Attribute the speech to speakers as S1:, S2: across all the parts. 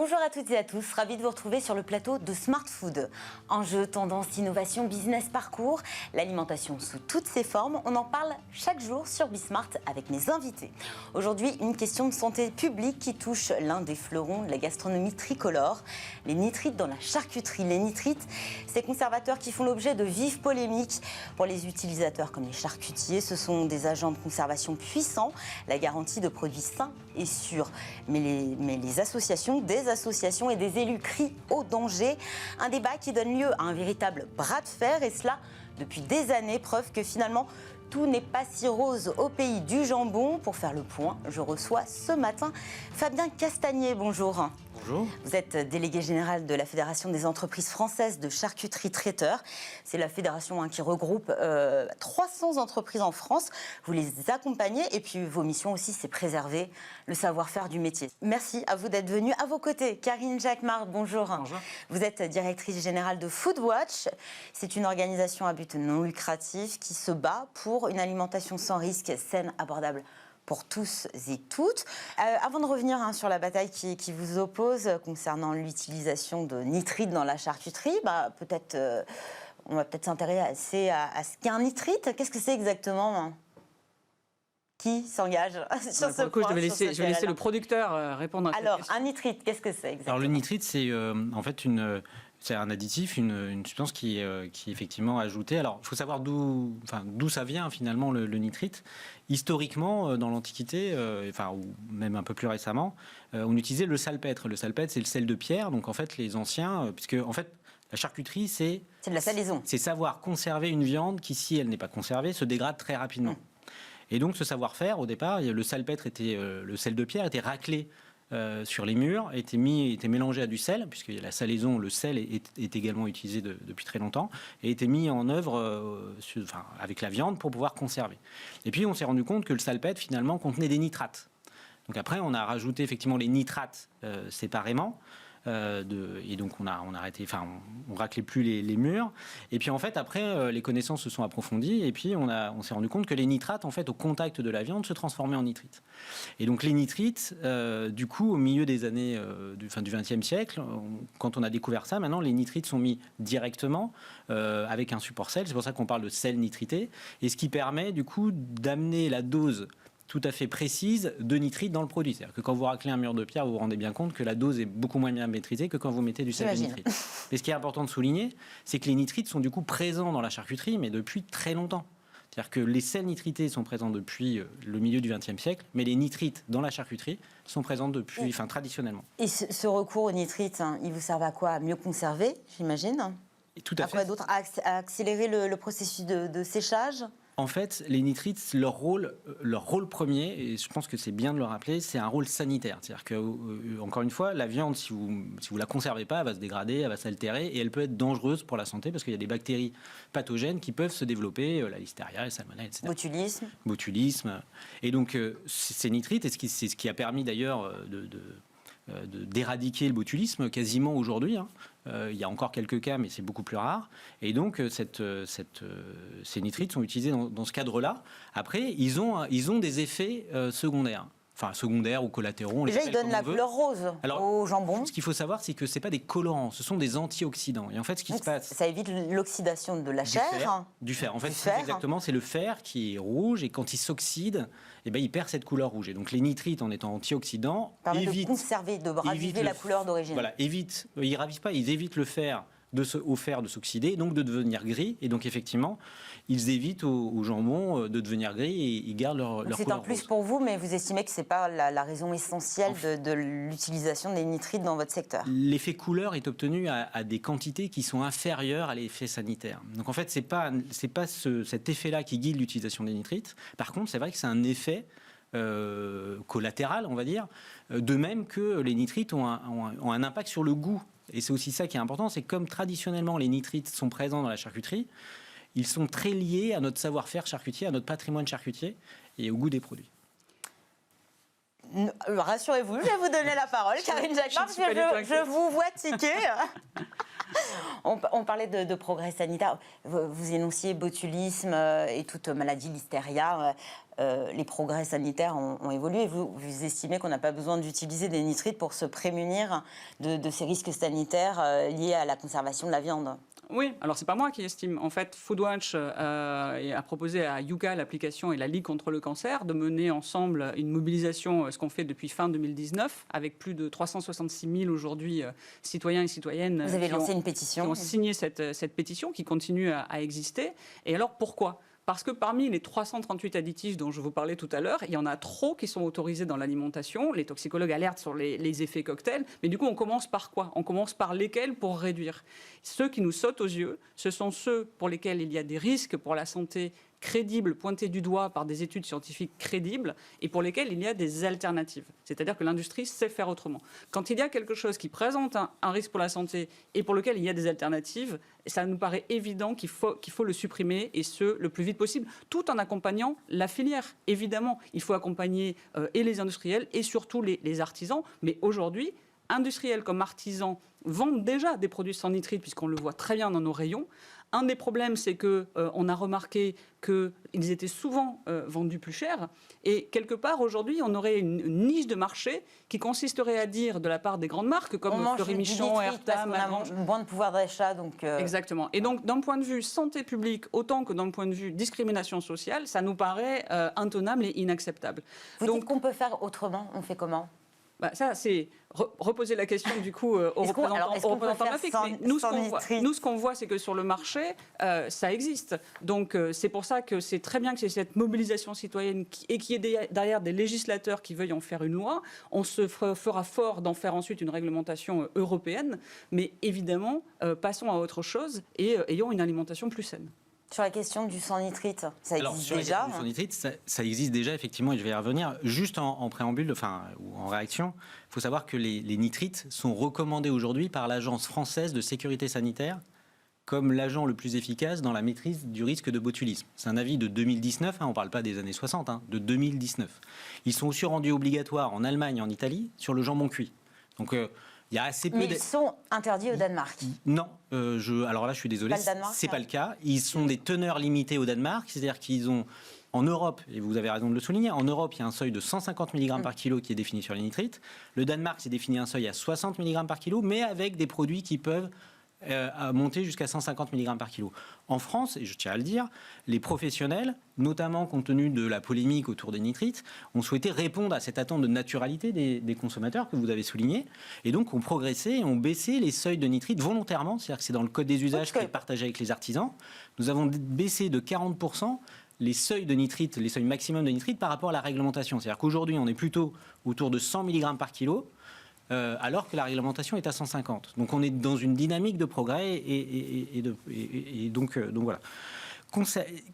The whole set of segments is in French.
S1: Bonjour à toutes et à tous, ravi de vous retrouver sur le plateau de Smart Food. Enjeux, tendances, innovation, business, parcours, l'alimentation sous toutes ses formes, on en parle chaque jour sur Bismart avec mes invités. Aujourd'hui, une question de santé publique qui touche l'un des fleurons de la gastronomie tricolore, les nitrites dans la charcuterie. Les nitrites, ces conservateurs qui font l'objet de vives polémiques pour les utilisateurs comme les charcutiers. Ce sont des agents de conservation puissants, la garantie de produits sains et sûrs. Mais les associations, des associations et des élus crient au danger. Un débat qui donne lieu à un véritable bras de fer et cela depuis des années, preuve que finalement tout n'est pas si rose au pays du jambon. Pour faire le point, je reçois ce matin Fabien Castagnier. Bonjour.
S2: Bonjour.
S1: Vous êtes délégué général de la Fédération des entreprises françaises de charcuterie traiteur. C'est la fédération qui regroupe 300 entreprises en France. Vous les accompagnez et puis vos missions aussi, c'est préserver le savoir-faire du métier. Merci à vous d'être venu. À vos côtés, Karine Jacquemart, bonjour.
S2: Bonjour.
S1: Vous êtes directrice générale de Foodwatch. C'est une organisation à but non lucratif qui se bat pour une alimentation sans risque, saine, abordable pour tous et toutes. Avant de revenir sur la bataille qui vous oppose concernant l'utilisation de nitrites dans la charcuterie, on va peut-être s'intéresser à ce qu'est un nitrite. Qu'est-ce que c'est exactement ? Qui s'engage sur ce point?
S2: Je vais laisser le producteur répondre à cette question.
S1: Alors, un nitrite, qu'est-ce que c'est exactement?
S2: Alors, le nitrite, c'est en fait c'est un additif, une substance qui est effectivement ajoutée. Alors, il faut savoir d'où ça vient finalement le nitrite. Historiquement, dans l'Antiquité, ou même un peu plus récemment, on utilisait le salpêtre. Le salpêtre, c'est le sel de pierre. Donc, en fait, les anciens, puisque en fait, la charcuterie, c'est
S1: de la salaison. C'est
S2: savoir conserver une viande qui, si elle n'est pas conservée, se dégrade très rapidement. Et donc, ce savoir-faire, au départ, le salpêtre le sel de pierre était raclé sur les murs, était mélangé à du sel, puisque la salaison, le sel est également utilisé depuis très longtemps, et était mis en œuvre avec la viande pour pouvoir conserver. Et puis, on s'est rendu compte que le salpêtre, finalement, contenait des nitrates. Donc après, on a rajouté effectivement les nitrates séparément. Et donc on raclait plus les murs. Et puis en fait après les connaissances se sont approfondies et puis on s'est rendu compte que les nitrates en fait au contact de la viande se transformaient en nitrites. Et donc les nitrites du coup au milieu des années du XXe siècle, quand on a découvert ça, maintenant les nitrites sont mis directement avec un support sel. C'est pour ça qu'on parle de sel nitrité et ce qui permet du coup d'amener la dose tout à fait précise de nitrite dans le produit. C'est-à-dire que quand vous raclez un mur de pierre, vous vous rendez bien compte que la dose est beaucoup moins bien maîtrisée que quand vous mettez du sel de nitrite. Mais ce qui est important de souligner, c'est que les nitrites sont du coup présents dans la charcuterie, mais depuis très longtemps. C'est-à-dire que les sels nitrités sont présents depuis le milieu du XXe siècle, mais les nitrites dans la charcuterie sont présents depuis, traditionnellement.
S1: Et ce recours aux nitrites, il vous sert à quoi? À mieux conserver, j'imagine?
S2: Et tout à fait.
S1: Quoi d'autre? À accélérer le processus de séchage?
S2: En fait, les nitrites, leur rôle premier, et je pense que c'est bien de le rappeler, c'est un rôle sanitaire. C'est-à-dire que, encore une fois, la viande, si vous la conservez pas, elle va se dégrader, elle va s'altérer, et elle peut être dangereuse pour la santé parce qu'il y a des bactéries pathogènes qui peuvent se développer, la listeria, la salmonelle, etc. Botulisme. Et donc, ces nitrites, et c'est ce qui a permis d'ailleurs d'éradiquer le botulisme quasiment aujourd'hui. Il y a encore quelques cas, mais c'est beaucoup plus rare. Et donc, ces nitrites sont utilisés dans ce cadre-là. Après, ils ont des effets secondaires. Enfin, secondaires ou collatéraux.
S1: Déjà, ils donnent la couleur rose au jambon.
S2: Ce qu'il faut savoir, c'est que ce n'est pas des colorants, ce sont des antioxydants. Et en fait, ce qui se passe...
S1: Ça évite l'oxydation de la chair.
S2: Du fer. En fait, exactement, c'est le fer qui est rouge et quand il s'oxyde, il perd cette couleur rouge. Et donc, les nitrites, en étant antioxydants,
S1: de conserver, de raviver la couleur d'origine.
S2: Voilà, ils ne ravivent pas, ils évitent le fer au fer de s'oxyder, donc de devenir gris. Et donc, effectivement, ils évitent au jambon de devenir gris et ils gardent leur couleur.
S1: C'est un plus pour vous, mais vous estimez que ce n'est pas la raison essentielle de l'utilisation des nitrites dans votre secteur?
S2: L'effet couleur est obtenu à des quantités qui sont inférieures à l'effet sanitaire. Donc, en fait, c'est pas cet effet-là qui guide l'utilisation des nitrites. Par contre, c'est vrai que c'est un effet collatéral, on va dire, de même que les nitrites ont un impact sur le goût. Et c'est aussi ça qui est important, c'est comme traditionnellement les nitrites sont présents dans la charcuterie, ils sont très liés à notre savoir-faire charcutier, à notre patrimoine charcutier et au goût des produits.
S1: Rassurez-vous, je vais vous donner la parole, Karine Jacquemart, parce que je vous vois tiquer. On parlait de progrès sanitaire. Vous énonciez botulisme et toute maladie, listeria. les progrès sanitaires ont évolué. Vous estimez qu'on n'a pas besoin d'utiliser des nitrites pour se prémunir de ces risques sanitaires liés à la conservation de la viande?
S3: Oui, alors c'est pas moi qui estime. En fait, Foodwatch a proposé à Yuka, l'application et la Ligue contre le cancer, de mener ensemble une mobilisation, ce qu'on fait depuis fin 2019, avec plus de 366 000 aujourd'hui citoyens et citoyennes.
S1: Vous avez lancé une pétition.
S3: Qui ont signé cette pétition qui continue à exister. Et alors pourquoi ? Parce que parmi les 338 additifs dont je vous parlais tout à l'heure, il y en a trop qui sont autorisés dans l'alimentation. Les toxicologues alertent sur les effets cocktails. Mais du coup, on commence par quoi ? On commence par lesquels pour réduire ? Ceux qui nous sautent aux yeux, ce sont ceux pour lesquels il y a des risques pour la santé crédibles, pointés du doigt par des études scientifiques crédibles, et pour lesquels il y a des alternatives. C'est-à-dire que l'industrie sait faire autrement. Quand il y a quelque chose qui présente un risque pour la santé et pour lequel il y a des alternatives, ça nous paraît évident qu'il faut le supprimer, et ce, le plus vite possible, tout en accompagnant la filière. Évidemment, il faut accompagner et les industriels et surtout les artisans, mais aujourd'hui, industriels comme artisans vendent déjà des produits sans nitrite, puisqu'on le voit très bien dans nos rayons. Un des problèmes, c'est qu'on a remarqué qu'ils étaient souvent vendus plus cher. Et quelque part, aujourd'hui, on aurait une niche de marché qui consisterait à dire, de la part des grandes marques, comme Fleury Michon, Erta, Magrange...
S1: On a moins de pouvoir d'achat, donc...
S3: Exactement. Et donc, d'un point de vue santé publique, autant que d'un point de vue discrimination sociale, ça nous paraît intenable et inacceptable.
S1: Vous dites qu'on peut faire autrement, on fait comment ?
S3: Ça, c'est reposer la question du coup aux représentants graphiques. Nous, ce qu'on voit, c'est que sur le marché, ça existe. Donc, c'est pour ça que c'est très bien que c'est cette mobilisation citoyenne et qu'il y ait derrière des législateurs qui veuillent en faire une loi. On se fera fort d'en faire ensuite une réglementation européenne. Mais évidemment, passons à autre chose et ayons une alimentation plus saine.
S1: Sur la question du sans nitrite, ça existe déjà.
S2: La question du sans nitrite, ça existe déjà, effectivement, et je vais y revenir. Juste en préambule, ou en réaction, il faut savoir que les nitrites sont recommandés aujourd'hui par l'Agence française de sécurité sanitaire comme l'agent le plus efficace dans la maîtrise du risque de botulisme. C'est un avis de 2019, on ne parle pas des années 60, de 2019. Ils sont aussi rendus obligatoires en Allemagne et en Italie sur le jambon cuit. Donc, il y a assez peu.
S1: Mais ils sont interdits au Danemark.
S2: Non, alors là je suis désolé, c'est pas le cas. Ils sont des teneurs limitées au Danemark, c'est-à-dire qu'ils ont en Europe, et vous avez raison de le souligner, en Europe il y a un seuil de 150 mg par kilo qui est défini sur les nitrites. Le Danemark s'est défini un seuil à 60 mg par kilo, mais avec des produits qui peuvent monter jusqu'à 150 mg par kilo. En France, et je tiens à le dire, les professionnels, notamment compte tenu de la polémique autour des nitrites, ont souhaité répondre à cette attente de naturalité des consommateurs que vous avez souligné, et donc ont progressé et ont baissé les seuils de nitrites volontairement, c'est-à-dire que c'est dans le code des usages qui est partagé avec les artisans. Nous avons baissé de 40% les seuils de nitrite, les seuils maximum de nitrite par rapport à la réglementation. C'est-à-dire qu'aujourd'hui, on est plutôt autour de 100 mg par kilo, alors que la réglementation est à 150. Donc on est dans une dynamique de progrès et donc voilà.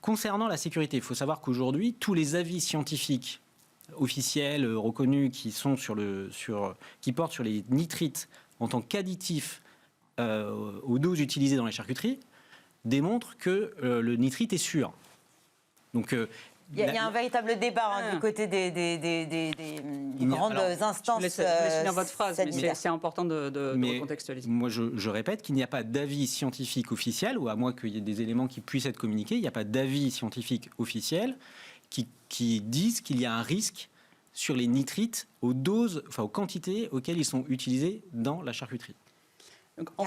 S2: Concernant la sécurité, il faut savoir qu'aujourd'hui, tous les avis scientifiques officiels, reconnus, qui portent sur les nitrites en tant qu'additifs aux doses utilisées dans les charcuteries, démontrent que le nitrite est sûr. Donc,
S1: il y a un véritable débat du côté des grandes instances.
S3: Je laisse finir votre phrase, mais c'est important de recontextualiser.
S2: Moi, je répète qu'il n'y a pas d'avis scientifique officiel, ou à moins qu'il y ait des éléments qui puissent être communiqués, il n'y a pas d'avis scientifique officiel qui disent qu'il y a un risque sur les nitrites aux quantités auxquelles ils sont utilisés dans la charcuterie.
S3: Donc, en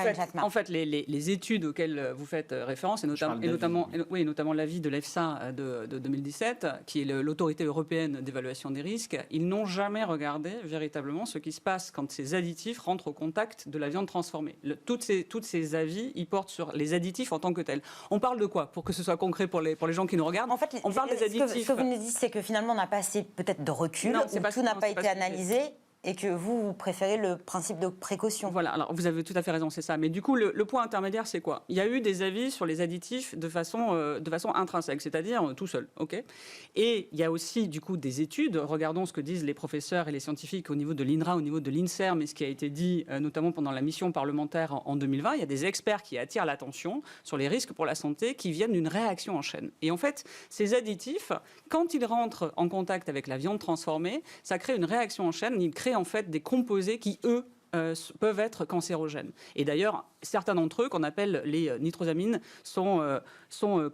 S3: fait, les études auxquelles vous faites référence, et notamment l'avis de l'EFSA de 2017, qui est l'autorité européenne d'évaluation des risques, ils n'ont jamais regardé véritablement ce qui se passe quand ces additifs rentrent au contact de la viande transformée. Toutes ces avis, ils portent sur les additifs en tant que tels. On parle de quoi ? Pour que ce soit concret pour les gens qui nous regardent,
S1: en fait,
S3: on parle des additifs.
S1: Ce que vous nous dites, c'est que finalement, on n'a pas assez peut-être de recul, tout n'a pas été analysé. Et que vous préférez le principe de précaution.
S3: Voilà, alors vous avez tout à fait raison, c'est ça. Mais du coup, le point intermédiaire, c'est quoi ? Il y a eu des avis sur les additifs de façon intrinsèque, c'est-à-dire tout seul, ok ? Et il y a aussi, du coup, des études. Regardons ce que disent les professeurs et les scientifiques au niveau de l'INRA, au niveau de l'INSERM, et ce qui a été dit notamment pendant la mission parlementaire en 2020. Il y a des experts qui attirent l'attention sur les risques pour la santé qui viennent d'une réaction en chaîne. Et en fait, ces additifs, quand ils rentrent en contact avec la viande transformée, ça crée une réaction en chaîne. Ils créent en fait des composés qui, eux, peuvent être cancérogènes. Et d'ailleurs, certains d'entre eux, qu'on appelle les nitrosamines, sont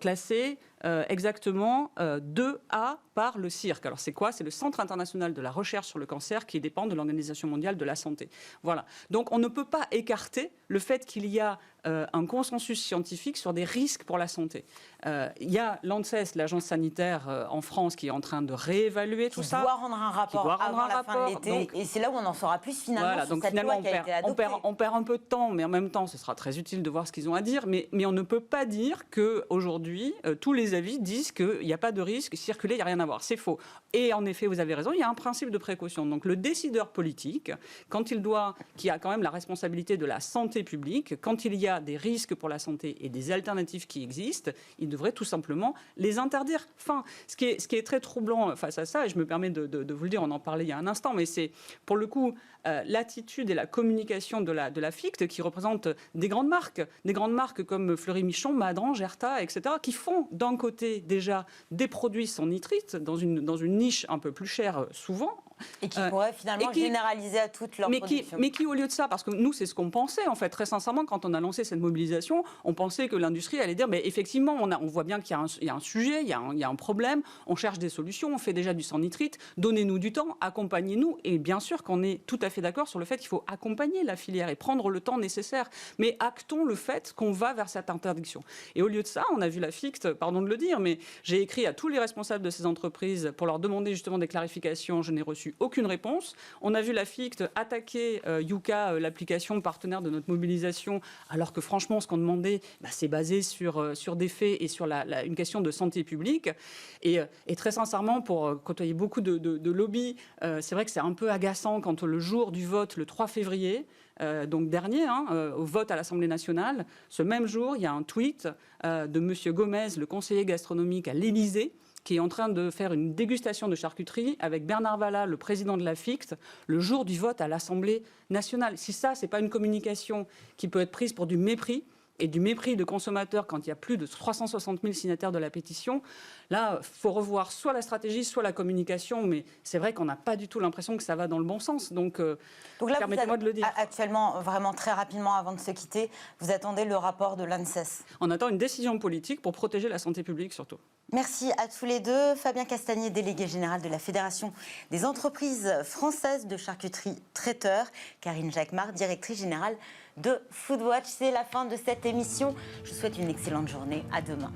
S3: classés exactement 2A par le CIRC. Alors c'est quoi? C'est le Centre international de la recherche sur le cancer qui dépend de l'Organisation mondiale de la santé. Voilà. Donc on ne peut pas écarter le fait qu'il y a un consensus scientifique sur des risques pour la santé. Il y a l'ANSES, l'agence sanitaire en France, qui est en train de réévaluer tout ça.
S1: Qui doit rendre un rapport avant la fin de l'été. Et c'est là où on en saura plus finalement
S3: voilà,
S1: sur
S3: donc
S1: cette
S3: finalement,
S1: loi qui a été adoptée.
S3: on perd un peu de temps, mais en même temps, ce sera très utile de voir ce qu'ils ont à dire. Mais on ne peut pas dire qu'aujourd'hui, tous les avis disent qu'il n'y a pas de risque, circuler, il n'y a rien à voir. C'est faux. Et en effet, vous avez raison, il y a un principe de précaution. Donc le décideur politique, qui a quand même la responsabilité de la santé publique, quand il y a des risques pour la santé et des alternatives qui existent, il devrait tout simplement les interdire. Enfin, ce qui est très troublant face à ça, et je me permets de vous le dire, on en parlait il y a un instant, mais c'est pour le coup l'attitude et la communication de la FICT qui représente des grandes marques comme Fleury Michon, Madran, Gerta, etc., qui font d'un côté déjà des produits sans nitrite dans une niche un peu plus chère souvent.
S1: Et qui pourrait finalement généraliser à toute leur production.
S3: Mais qui, au lieu de ça, parce que nous, c'est ce qu'on pensait, en fait, très sincèrement, quand on a lancé cette mobilisation, on pensait que l'industrie allait dire, mais effectivement, on voit bien qu'il y a un sujet, il y a un problème, on cherche des solutions, on fait déjà du sans nitrite, donnez-nous du temps, accompagnez-nous. Et bien sûr qu'on est tout à fait d'accord sur le fait qu'il faut accompagner la filière et prendre le temps nécessaire. Mais actons le fait qu'on va vers cette interdiction. Et au lieu de ça, on a vu la FICT, pardon de le dire, mais j'ai écrit à tous les responsables de ces entreprises pour leur demander justement des clarifications. Je n'ai reçu aucune réponse. On a vu la FICT attaquer Yuka, l'application partenaire de notre mobilisation, alors que franchement, ce qu'on demandait, c'est basé sur des faits et sur une question de santé publique. Et très sincèrement, pour côtoyer beaucoup de lobbies, c'est vrai que c'est un peu agaçant quand le jour du vote, le 3 février, donc dernier, au vote à l'Assemblée nationale, ce même jour, il y a un tweet de M. Gomez, le conseiller gastronomique à l'Élysée, qui est en train de faire une dégustation de charcuterie avec Bernard Vallat, le président de la FICT, le jour du vote à l'Assemblée nationale. Si ça, c'est pas une communication qui peut être prise pour du mépris, et du mépris de consommateurs quand il y a plus de 360 000 signataires de la pétition, là, il faut revoir soit la stratégie, soit la communication, mais c'est vrai qu'on n'a pas du tout l'impression que ça va dans le bon sens. Donc là, permettez-moi de le dire.
S1: Actuellement, vraiment très rapidement, avant de se quitter, vous attendez le rapport de l'ANSES.
S3: On attend une décision politique pour protéger la santé publique, surtout.
S1: Merci à tous les deux. Fabien Castagnier, délégué général de la Fédération des entreprises françaises de charcuterie traiteur. Karine Jacquemart, directrice générale de Foodwatch. C'est la fin de cette émission. Je vous souhaite une excellente journée. À demain.